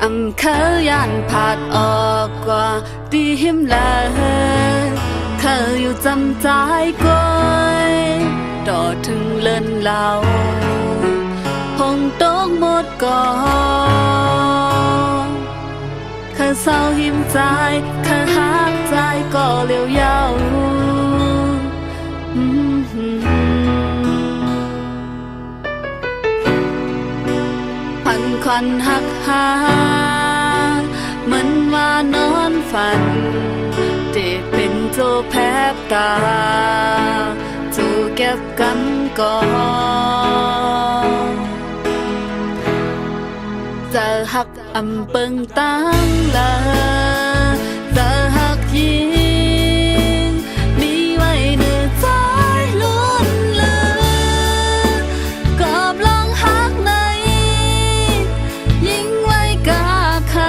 อำเคยย่านผาดออกกว่าตีหิมแลเคยอยู่จำใจก้อยต่อถึงเลินเหล่าพงตกหมดก่อนเคยเศร้าหิมใจเคยหักใจก็เลี้ยวยาวพันควันหักหาเหมือนว่านอนฝันเจ็บเป็นโจแผลตาจูเก็บกันก่อนจะหักอำเปิงตั้งละจะหักยิงมีไว้เนื้อใจล้วนเลยกอบลองหักในยิงไว้กาคำ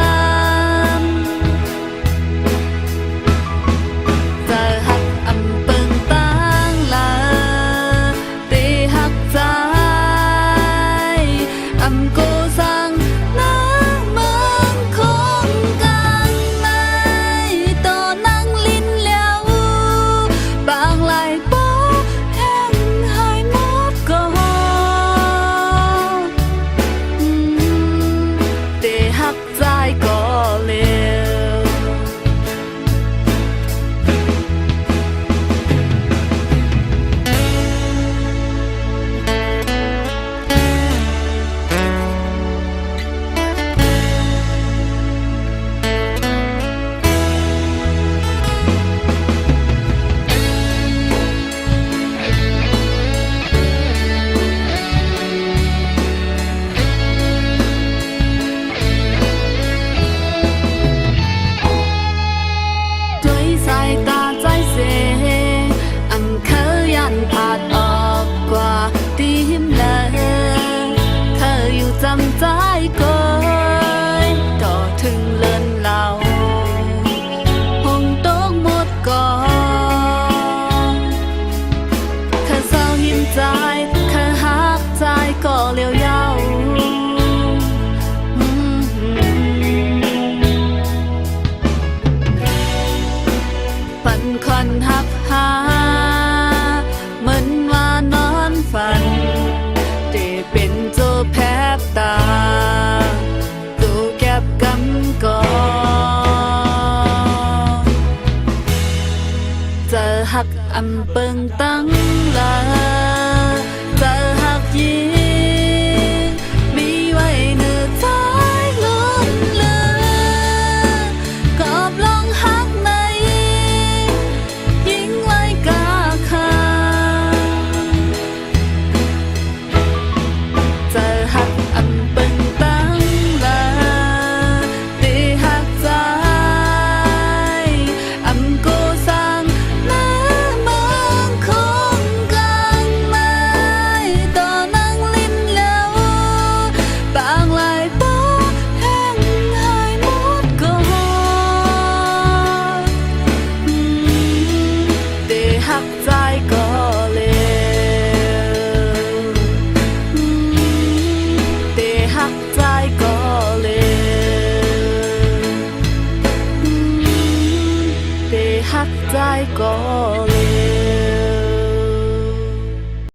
จะหักอำเปิงตั้งละตีหักใจอำโกสังจำใจก้อยต่อถึงเลินเหล่าหงตกหมดก่อนเคยเศร้าหิมใจเคยหักใจก็เลี้ยวยาวฝันควันหักหาเหมือนว่านอนฝันที่เป็นโจแผลตาตูเก็บกำก่อนจะหักอำเปิงตั้งละจะหักยิงมีไว้เนื้อใจล้วนเลยกอบลองหักในยิงไว้กาคาจะหักอำเปิงตั้งละตีหักใจอำโกสังน้ำมังคงกลางไม้ต่อนั่งลิ้นแล้วบางลายโป๊แห้งหายหมดก่อนตีหักใจก็หักใจก็เลยแต่หักใจก็เลย